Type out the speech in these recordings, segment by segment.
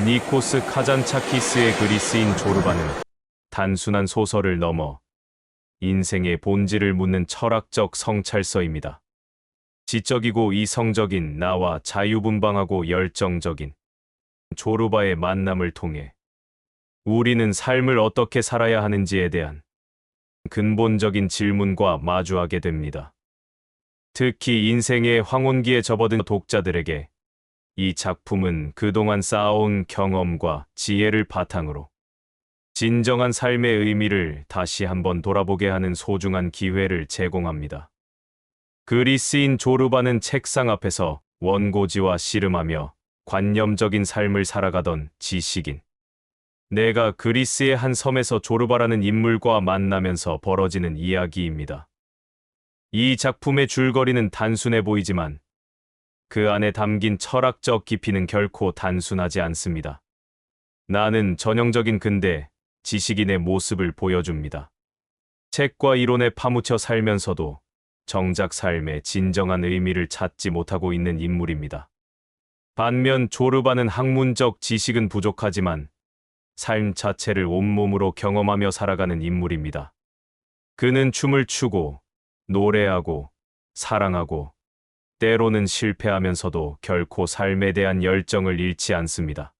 니코스 카잔차키스의 글이 쓰인 조르바는 단순한 소설을 넘어 인생의 본질을 묻는 철학적 성찰서입니다. 지적이고 이성적인 나와 자유분방하고 열정적인 조르바의 만남을 통해 우리는 삶을 어떻게 살아야 하는지에 대한 근본적인 질문과 마주하게 됩니다. 특히 인생의 황혼기에 접어든 독자들에게 이 작품은 그동안 쌓아온 경험과 지혜를 바탕으로 진정한 삶의 의미를 다시 한번 돌아보게 하는 소중한 기회를 제공합니다. 글이 쓰인 조르바는 책상 앞에서 원고지와 씨름하며 관념적인 삶을 살아가던 지식인. 내가 그리스의 한 섬에서 조르바라는 인물과 만나면서 벌어지는 이야기입니다. 이 작품의 줄거리는 단순해 보이지만 그 안에 담긴 철학적 깊이는 결코 단순하지 않습니다. 나는 전형적인 근대 지식인의 모습을 보여줍니다. 책과 이론에 파묻혀 살면서도 정작 삶의 진정한 의미를 찾지 못하고 있는 인물입니다. 반면 조르바는 학문적 지식은 부족하지만 삶 자체를 온몸으로 경험하며 살아가는 인물입니다. 그는 춤을 추고 노래하고 사랑하고 때로는 실패하면서도 결코 삶에 대한 열정을 잃지 않습니다.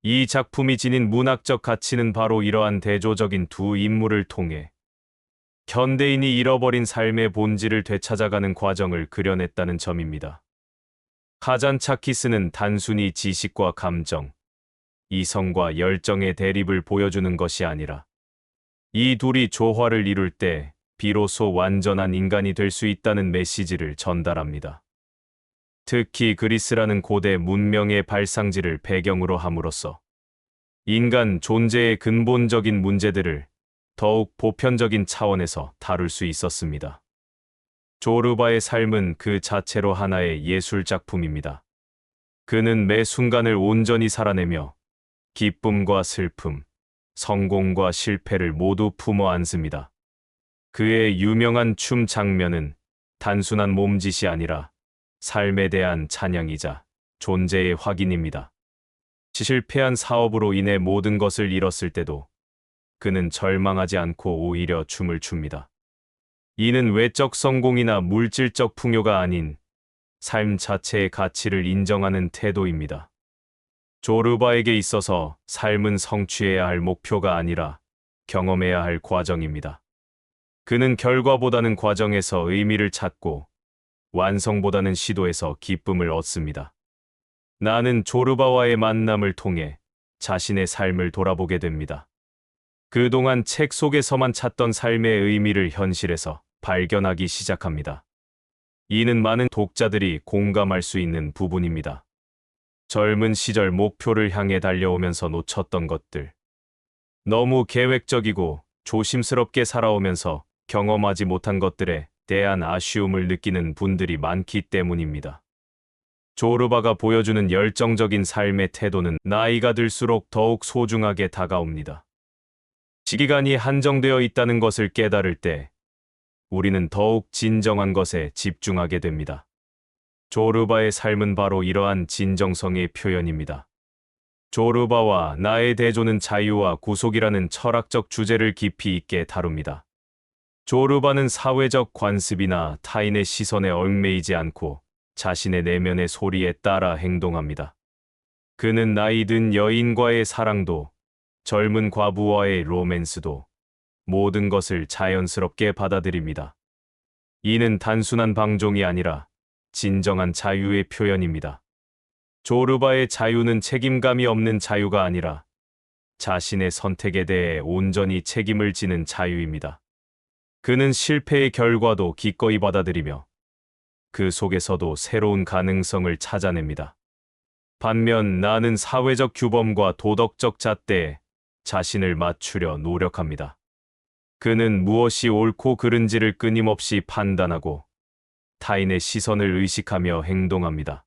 이 작품이 지닌 문학적 가치는 바로 이러한 대조적인 두 인물을 통해 현대인이 잃어버린 삶의 본질을 되찾아가는 과정을 그려냈다는 점입니다. 카잔차키스는 단순히 지식과 감정, 이성과 열정의 대립을 보여주는 것이 아니라 이 둘이 조화를 이룰 때 비로소 완전한 인간이 될 수 있다는 메시지를 전달합니다. 특히 그리스라는 고대 문명의 발상지를 배경으로 함으로써 인간 존재의 근본적인 문제들을 더욱 보편적인 차원에서 다룰 수 있었습니다. 조르바의 삶은 그 자체로 하나의 예술작품입니다. 그는 매 순간을 온전히 살아내며 기쁨과 슬픔, 성공과 실패를 모두 품어 안습니다. 그의 유명한 춤 장면은 단순한 몸짓이 아니라 삶에 대한 찬양이자 존재의 확인입니다. 실패한 사업으로 인해 모든 것을 잃었을 때도 그는 절망하지 않고 오히려 춤을 춥니다. 이는 외적 성공이나 물질적 풍요가 아닌 삶 자체의 가치를 인정하는 태도입니다. 조르바에게 있어서 삶은 성취해야 할 목표가 아니라 경험해야 할 과정입니다. 그는 결과보다는 과정에서 의미를 찾고 완성보다는 시도에서 기쁨을 얻습니다. 나는 조르바와의 만남을 통해 자신의 삶을 돌아보게 됩니다. 그동안 책 속에서만 찾던 삶의 의미를 현실에서 발견하기 시작합니다. 이는 많은 독자들이 공감할 수 있는 부분입니다. 젊은 시절 목표를 향해 달려오면서 놓쳤던 것들, 너무 계획적이고 조심스럽게 살아오면서 경험하지 못한 것들에 대한 아쉬움을 느끼는 분들이 많기 때문입니다. 조르바가 보여주는 열정적인 삶의 태도는 나이가 들수록 더욱 소중하게 다가옵니다. 시간이 한정되어 있다는 것을 깨달을 때 우리는 더욱 진정한 것에 집중하게 됩니다. 조르바의 삶은 바로 이러한 진정성의 표현입니다. 조르바와 나의 대조는 자유와 구속이라는 철학적 주제를 깊이 있게 다룹니다. 조르바는 사회적 관습이나 타인의 시선에 얽매이지 않고 자신의 내면의 소리에 따라 행동합니다. 그는 나이 든 여인과의 사랑도 젊은 과부와의 로맨스도 모든 것을 자연스럽게 받아들입니다. 이는 단순한 방종이 아니라 진정한 자유의 표현입니다. 조르바의 자유는 책임감이 없는 자유가 아니라 자신의 선택에 대해 온전히 책임을 지는 자유입니다. 그는 실패의 결과도 기꺼이 받아들이며 그 속에서도 새로운 가능성을 찾아냅니다. 반면 나는 사회적 규범과 도덕적 잣대에 자신을 맞추려 노력합니다. 그는 무엇이 옳고 그른지를 끊임없이 판단하고 타인의 시선을 의식하며 행동합니다.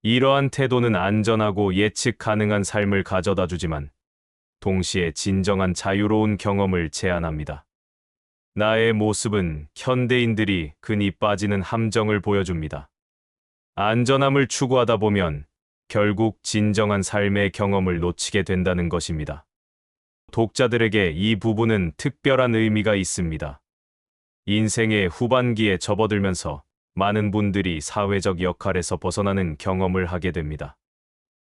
이러한 태도는 안전하고 예측 가능한 삶을 가져다 주지만 동시에 진정한 자유로운 경험을 제안합니다. 나의 모습은 현대인들이 흔히 빠지는 함정을 보여줍니다. 안전함을 추구하다 보면 결국 진정한 삶의 경험을 놓치게 된다는 것입니다. 독자들에게 이 부분은 특별한 의미가 있습니다. 인생의 후반기에 접어들면서 많은 분들이 사회적 역할에서 벗어나는 경험을 하게 됩니다.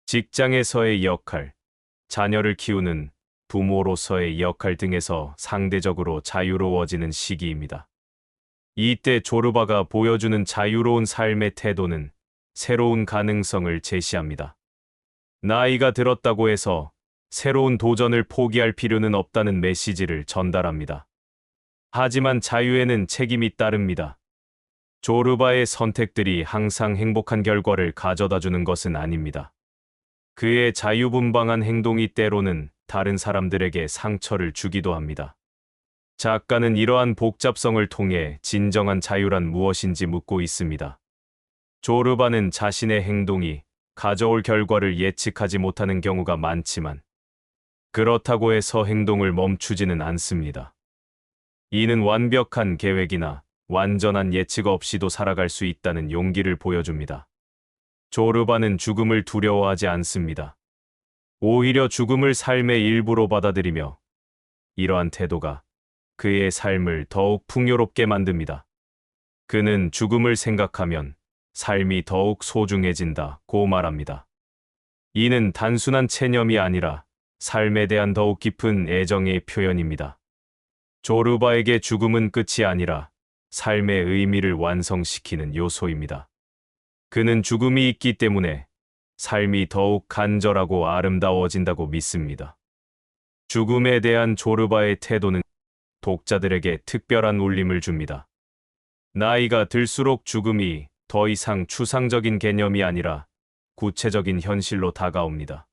직장에서의 역할, 자녀를 키우는 부모로서의 역할 등에서 상대적으로 자유로워지는 시기입니다. 이때 조르바가 보여주는 자유로운 삶의 태도는 새로운 가능성을 제시합니다. 나이가 들었다고 해서 새로운 도전을 포기할 필요는 없다는 메시지를 전달합니다. 하지만 자유에는 책임이 따릅니다. 조르바의 선택들이 항상 행복한 결과를 가져다 주는 것은 아닙니다. 그의 자유분방한 행동이 때로는 다른 사람들에게 상처를 주기도 합니다. 작가는 이러한 복잡성을 통해 진정한 자유란 무엇인지 묻고 있습니다. 조르바는 자신의 행동이 가져올 결과를 예측하지 못하는 경우가 많지만 그렇다고 해서 행동을 멈추지는 않습니다. 이는 완벽한 계획이나 완전한 예측 없이도 살아갈 수 있다는 용기를 보여줍니다. 조르바는 죽음을 두려워하지 않습니다. 오히려 죽음을 삶의 일부로 받아들이며 이러한 태도가 그의 삶을 더욱 풍요롭게 만듭니다. 그는 죽음을 생각하면 삶이 더욱 소중해진다고 말합니다. 이는 단순한 체념이 아니라 삶에 대한 더욱 깊은 애정의 표현입니다. 조르바에게 죽음은 끝이 아니라 삶의 의미를 완성시키는 요소입니다. 그는 죽음이 있기 때문에 삶이 더욱 간절하고 아름다워진다고 믿습니다. 죽음에 대한 조르바의 태도는 독자들에게 특별한 울림을 줍니다. 나이가 들수록 죽음이 더 이상 추상적인 개념이 아니라 구체적인 현실로 다가옵니다.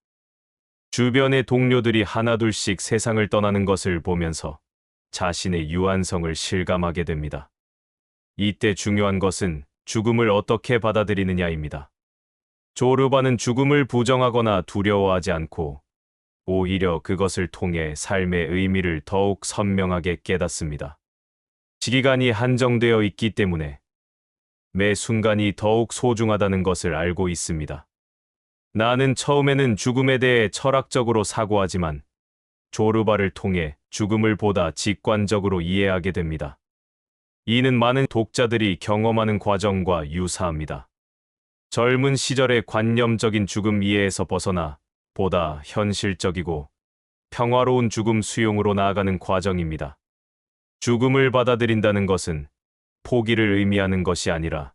주변의 동료들이 하나둘씩 세상을 떠나는 것을 보면서 자신의 유한성을 실감하게 됩니다. 이때 중요한 것은 죽음을 어떻게 받아들이느냐입니다. 조르바는 죽음을 부정하거나 두려워하지 않고 오히려 그것을 통해 삶의 의미를 더욱 선명하게 깨닫습니다. 시간이 한정되어 있기 때문에 매 순간이 더욱 소중하다는 것을 알고 있습니다. 나는 처음에는 죽음에 대해 철학적으로 사고하지만 조르바를 통해 죽음을 보다 직관적으로 이해하게 됩니다. 이는 많은 독자들이 경험하는 과정과 유사합니다. 젊은 시절의 관념적인 죽음 이해에서 벗어나 보다 현실적이고 평화로운 죽음 수용으로 나아가는 과정입니다. 죽음을 받아들인다는 것은 포기를 의미하는 것이 아니라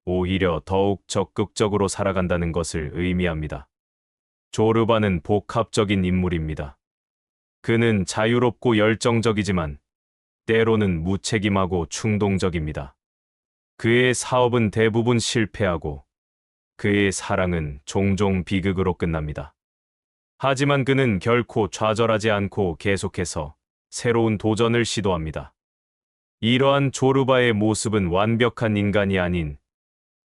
오히려 더욱 적극적으로 살아간다는 것을 의미합니다. 조르바는 복합적인 인물입니다. 그는 자유롭고 열정적이지만 때로는 무책임하고 충동적입니다. 그의 사업은 대부분 실패하고 그의 사랑은 종종 비극으로 끝납니다. 하지만 그는 결코 좌절하지 않고 계속해서 새로운 도전을 시도합니다. 이러한 조르바의 모습은 완벽한 인간이 아닌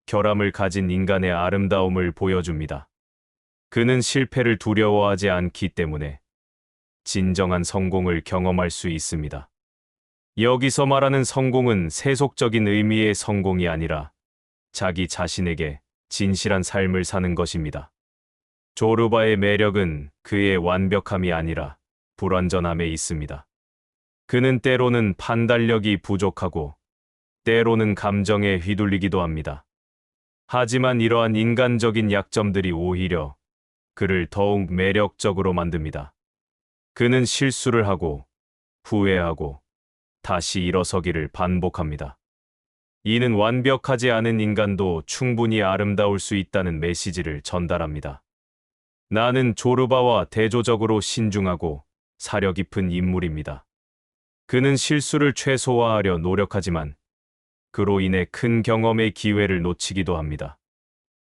결함을 가진 인간의 아름다움을 보여줍니다. 그는 실패를 두려워하지 않기 때문에 진정한 성공을 경험할 수 있습니다. 여기서 말하는 성공은 세속적인 의미의 성공이 아니라 자기 자신에게 진실한 삶을 사는 것입니다. 조르바의 매력은 그의 완벽함이 아니라 불완전함에 있습니다. 그는 때로는 판단력이 부족하고 때로는 감정에 휘둘리기도 합니다. 하지만 이러한 인간적인 약점들이 오히려 그를 더욱 매력적으로 만듭니다. 그는 실수를 하고 후회하고 다시 일어서기를 반복합니다. 이는 완벽하지 않은 인간도 충분히 아름다울 수 있다는 메시지를 전달합니다. 나는 조르바와 대조적으로 신중하고 사려 깊은 인물입니다. 그는 실수를 최소화하려 노력하지만 그로 인해 큰 경험의 기회를 놓치기도 합니다.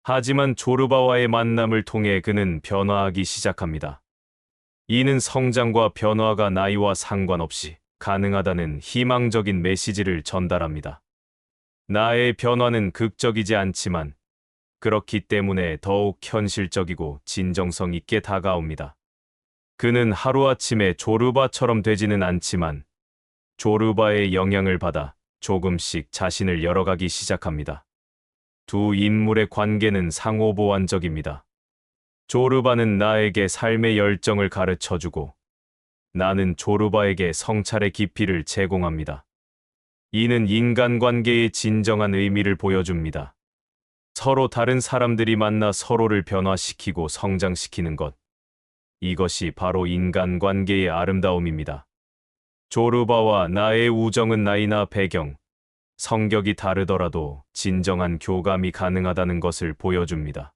하지만 조르바와의 만남을 통해 그는 변화하기 시작합니다. 이는 성장과 변화가 나이와 상관없이 가능하다는 희망적인 메시지를 전달합니다. 나의 변화는 극적이지 않지만 그렇기 때문에 더욱 현실적이고 진정성 있게 다가옵니다. 그는 하루아침에 조르바처럼 되지는 않지만 조르바의 영향을 받아 조금씩 자신을 열어가기 시작합니다. 두 인물의 관계는 상호보완적입니다. 조르바는 나에게 삶의 열정을 가르쳐주고 나는 조르바에게 성찰의 깊이를 제공합니다. 이는 인간관계의 진정한 의미를 보여줍니다. 서로 다른 사람들이 만나 서로를 변화시키고 성장시키는 것. 이것이 바로 인간관계의 아름다움입니다. 조르바와 나의 우정은 나이나 배경, 성격이 다르더라도 진정한 교감이 가능하다는 것을 보여줍니다.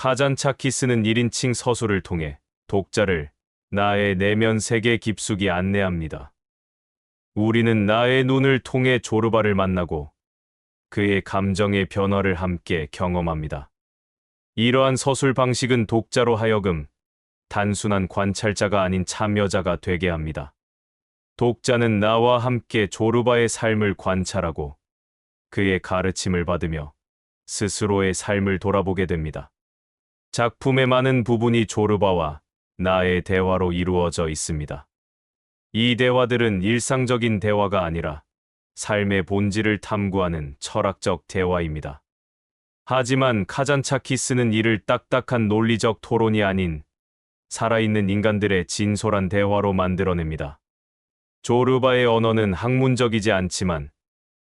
카잔차키스는 1인칭 서술을 통해 독자를 나의 내면 세계 깊숙이 안내합니다. 우리는 나의 눈을 통해 조르바를 만나고 그의 감정의 변화를 함께 경험합니다. 이러한 서술 방식은 독자로 하여금 단순한 관찰자가 아닌 참여자가 되게 합니다. 독자는 나와 함께 조르바의 삶을 관찰하고 그의 가르침을 받으며 스스로의 삶을 돌아보게 됩니다. 작품의 많은 부분이 조르바와 나의 대화로 이루어져 있습니다. 이 대화들은 일상적인 대화가 아니라 삶의 본질을 탐구하는 철학적 대화입니다. 하지만 카잔차키스는 이를 딱딱한 논리적 토론이 아닌 살아있는 인간들의 진솔한 대화로 만들어냅니다. 조르바의 언어는 학문적이지 않지만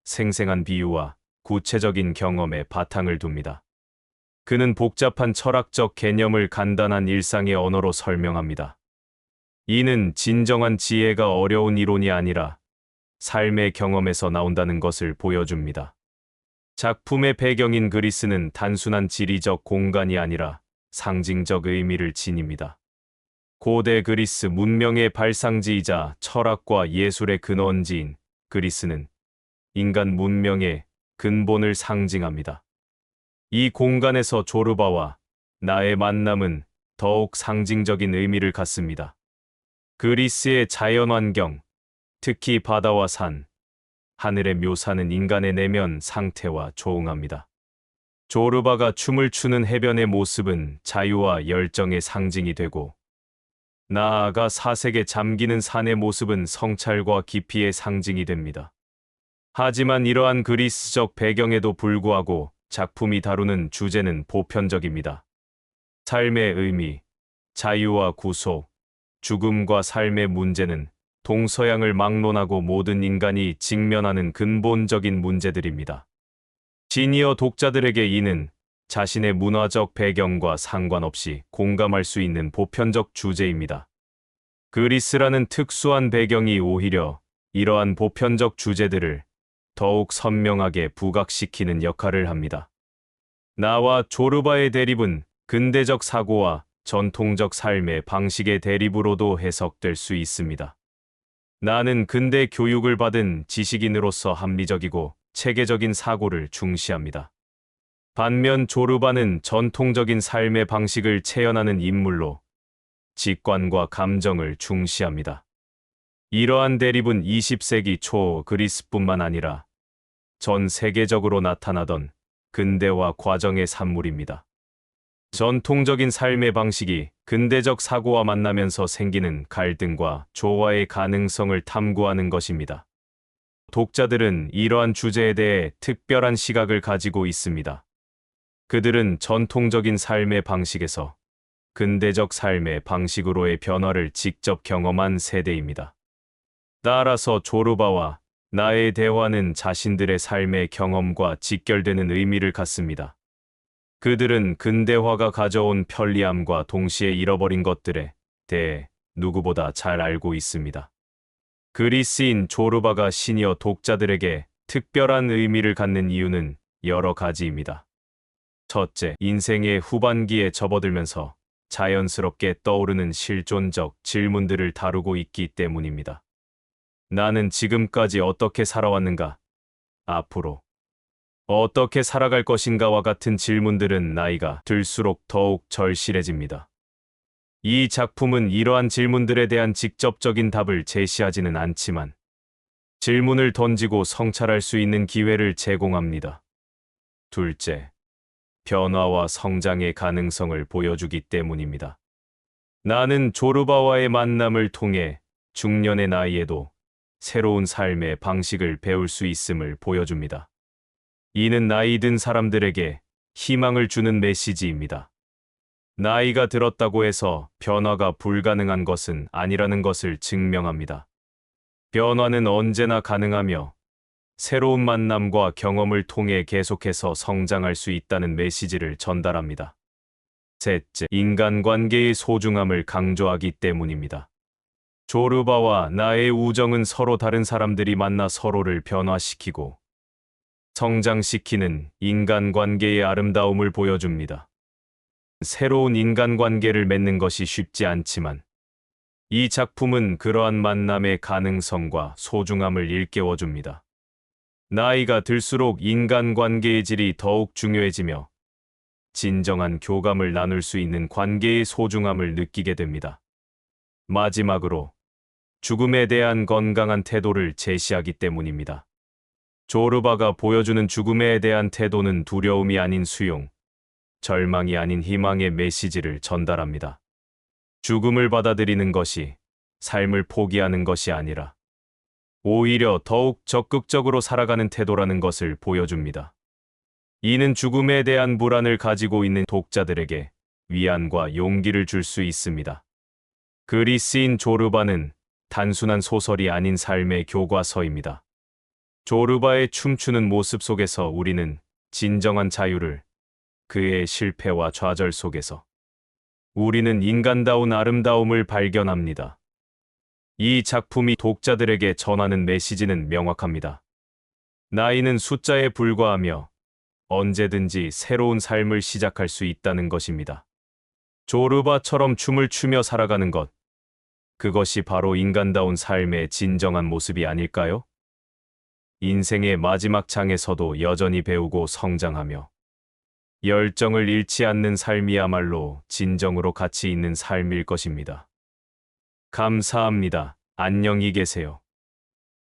생생한 비유와 구체적인 경험에 바탕을 둡니다. 그는 복잡한 철학적 개념을 간단한 일상의 언어로 설명합니다. 이는 진정한 지혜가 어려운 이론이 아니라 삶의 경험에서 나온다는 것을 보여줍니다. 작품의 배경인 그리스는 단순한 지리적 공간이 아니라 상징적 의미를 지닙니다. 고대 그리스 문명의 발상지이자 철학과 예술의 근원지인 그리스는 인간 문명의 근본을 상징합니다. 이 공간에서 조르바와 나의 만남은 더욱 상징적인 의미를 갖습니다. 그리스의 자연환경, 특히 바다와 산, 하늘의 묘사는 인간의 내면 상태와 조응합니다. 조르바가 춤을 추는 해변의 모습은 자유와 열정의 상징이 되고 나아가 사색에 잠기는 산의 모습은 성찰과 깊이의 상징이 됩니다. 하지만 이러한 그리스적 배경에도 불구하고 작품이 다루는 주제는 보편적입니다. 삶의 의미, 자유와 구속, 죽음과 삶의 문제는 동서양을 막론하고 모든 인간이 직면하는 근본적인 문제들입니다. 시니어 독자들에게 이는 자신의 문화적 배경과 상관없이 공감할 수 있는 보편적 주제입니다. 그리스라는 특수한 배경이 오히려 이러한 보편적 주제들을 더욱 선명하게 부각시키는 역할을 합니다. 나와 조르바의 대립은 근대적 사고와 전통적 삶의 방식의 대립으로도 해석될 수 있습니다. 나는 근대 교육을 받은 지식인으로서 합리적이고 체계적인 사고를 중시합니다. 반면 조르바는 전통적인 삶의 방식을 체현하는 인물로 직관과 감정을 중시합니다. 이러한 대립은 20세기 초 그리스뿐만 아니라 전 세계적으로 나타나던 근대화 과정의 산물입니다. 전통적인 삶의 방식이 근대적 사고와 만나면서 생기는 갈등과 조화의 가능성을 탐구하는 것입니다. 독자들은 이러한 주제에 대해 특별한 시각을 가지고 있습니다. 그들은 전통적인 삶의 방식에서 근대적 삶의 방식으로의 변화를 직접 경험한 세대입니다. 따라서 조르바와 나의 대화는 자신들의 삶의 경험과 직결되는 의미를 갖습니다. 그들은 근대화가 가져온 편리함과 동시에 잃어버린 것들에 대해 누구보다 잘 알고 있습니다. 그리스인 조르바가 시니어 독자들에게 특별한 의미를 갖는 이유는 여러 가지입니다. 첫째, 인생의 후반기에 접어들면서 자연스럽게 떠오르는 실존적 질문들을 다루고 있기 때문입니다. 나는 지금까지 어떻게 살아왔는가? 앞으로 어떻게 살아갈 것인가와 같은 질문들은 나이가 들수록 더욱 절실해집니다. 이 작품은 이러한 질문들에 대한 직접적인 답을 제시하지는 않지만 질문을 던지고 성찰할 수 있는 기회를 제공합니다. 둘째, 변화와 성장의 가능성을 보여주기 때문입니다. 나는 조르바와의 만남을 통해 중년의 나이에도 새로운 삶의 방식을 배울 수 있음을 보여줍니다. 이는 나이 든 사람들에게 희망을 주는 메시지입니다. 나이가 들었다고 해서 변화가 불가능한 것은 아니라는 것을 증명합니다. 변화는 언제나 가능하며 새로운 만남과 경험을 통해 계속해서 성장할 수 있다는 메시지를 전달합니다. 셋째, 인간관계의 소중함을 강조하기 때문입니다. 조르바와 나의 우정은 서로 다른 사람들이 만나 서로를 변화시키고 성장시키는 인간관계의 아름다움을 보여줍니다. 새로운 인간관계를 맺는 것이 쉽지 않지만 이 작품은 그러한 만남의 가능성과 소중함을 일깨워줍니다. 나이가 들수록 인간관계의 질이 더욱 중요해지며 진정한 교감을 나눌 수 있는 관계의 소중함을 느끼게 됩니다. 마지막으로 죽음에 대한 건강한 태도를 제시하기 때문입니다. 조르바가 보여주는 죽음에 대한 태도는 두려움이 아닌 수용, 절망이 아닌 희망의 메시지를 전달합니다. 죽음을 받아들이는 것이 삶을 포기하는 것이 아니라 오히려 더욱 적극적으로 살아가는 태도라는 것을 보여줍니다. 이는 죽음에 대한 불안을 가지고 있는 독자들에게 위안과 용기를 줄 수 있습니다. 글이 쓰인 조르바는 단순한 소설이 아닌 삶의 교과서입니다. 조르바의 춤추는 모습 속에서 우리는 진정한 자유를, 그의 실패와 좌절 속에서 우리는 인간다운 아름다움을 발견합니다. 이 작품이 독자들에게 전하는 메시지는 명확합니다. 나이는 숫자에 불과하며 언제든지 새로운 삶을 시작할 수 있다는 것입니다. 조르바처럼 춤을 추며 살아가는 것, 그것이 바로 인간다운 삶의 진정한 모습이 아닐까요? 인생의 마지막 장에서도 여전히 배우고 성장하며 열정을 잃지 않는 삶이야말로 진정으로 가치 있는 삶일 것입니다. 감사합니다. 안녕히 계세요.